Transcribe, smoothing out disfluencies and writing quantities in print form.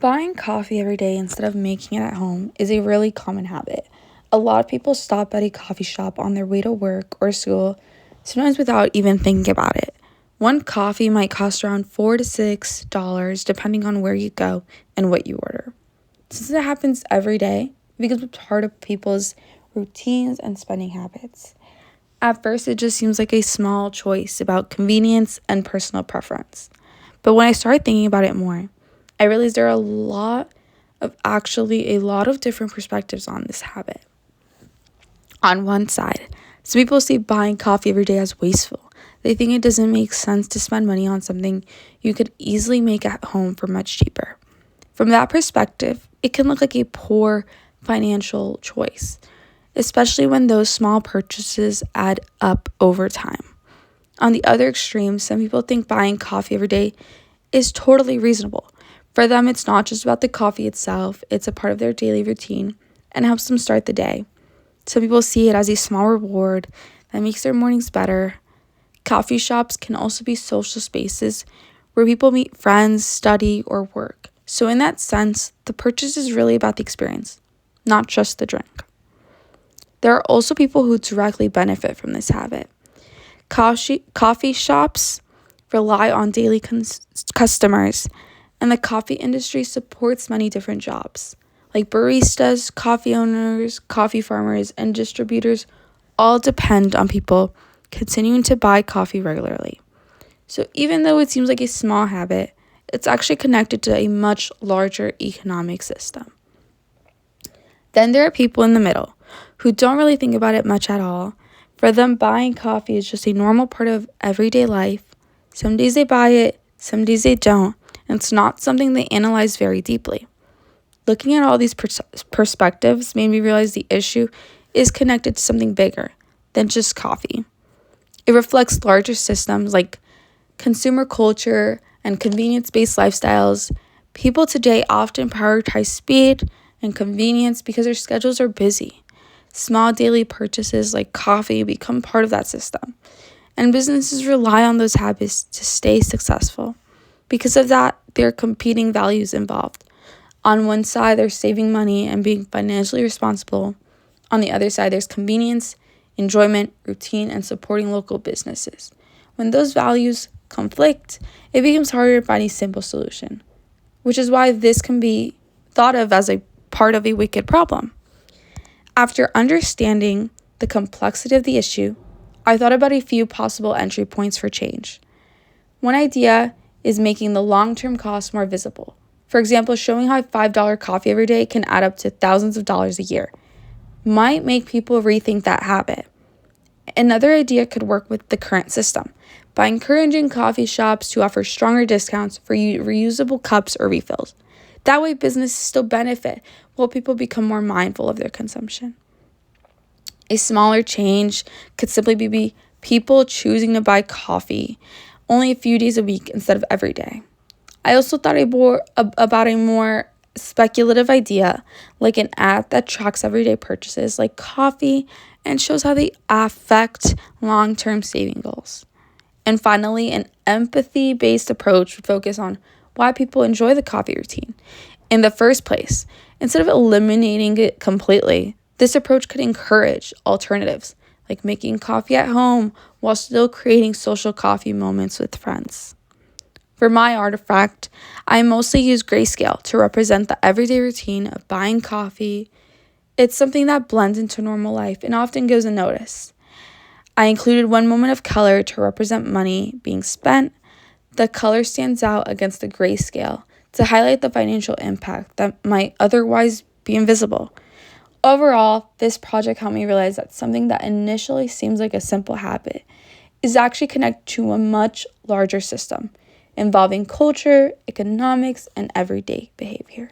Buying coffee every day instead of making it at home is a really common habit. A lot of people stop at a coffee shop on their way to work or school, sometimes without even thinking about it. One coffee might cost around $4 to $6 depending on where you go and what you order. Since it happens every day, it becomes part of people's routines and spending habits. At first, it just seems like a small choice about convenience and personal preference. But when I started thinking about it more, I realized there are a lot of different perspectives on this habit. On one side, some people see buying coffee every day as wasteful. They think it doesn't make sense to spend money on something you could easily make at home for much cheaper. From that perspective, it can look like a poor financial choice, especially when those small purchases add up over time. On the other extreme, some people think buying coffee every day is totally reasonable. For them, it's not just about the coffee itself, it's a part of their daily routine and helps them start the day. Some people see it as a small reward that makes their mornings better. Coffee shops can also be social spaces where people meet friends, study, or work. So in that sense, the purchase is really about the experience, not just the drink. There are also people who directly benefit from this habit. Coffee shops rely on daily customers, and the coffee industry supports many different jobs, like baristas, coffee owners, coffee farmers, and distributors all depend on people continuing to buy coffee regularly. So even though it seems like a small habit, it's actually connected to a much larger economic system. Then there are people in the middle who don't really think about it much at all. For them, buying coffee is just a normal part of everyday life. Some days they buy it, some days they don't, and it's not something they analyze very deeply. Looking at all these perspectives made me realize the issue is connected to something bigger than just coffee. It reflects larger systems like consumer culture and convenience-based lifestyles. People today often prioritize speed and convenience because their schedules are busy. Small daily purchases like coffee become part of that system, and businesses rely on those habits to stay successful. Because of that, there are competing values involved. On one side, there's saving money and being financially responsible. On the other side, there's convenience, enjoyment, routine, and supporting local businesses. When those values conflict, it becomes harder to find a simple solution, which is why this can be thought of as a part of a wicked problem. After understanding the complexity of the issue, I thought about a few possible entry points for change. One idea is making the long-term costs more visible. For example, showing how $5 coffee every day can add up to thousands of dollars a year might make people rethink that habit. Another idea could work with the current system by encouraging coffee shops to offer stronger discounts for reusable cups or refills. That way, businesses still benefit while people become more mindful of their consumption. A smaller change could simply be people choosing to buy coffee only a few days a week instead of every day. I also thought about a more speculative idea, like an app that tracks everyday purchases like coffee and shows how they affect long-term saving goals. And finally, an empathy-based approach would focus on why people enjoy the coffee routine in the first place. Instead of eliminating it completely, this approach could encourage alternatives, like making coffee at home while still creating social coffee moments with friends. For my artifact, I mostly use grayscale to represent the everyday routine of buying coffee. It's something that blends into normal life and often goes unnoticed. I included one moment of color to represent money being spent. The color stands out against the grayscale to highlight the financial impact that might otherwise be invisible. Overall, this project helped me realize that something that initially seems like a simple habit is actually connected to a much larger system involving culture, economics, and everyday behavior.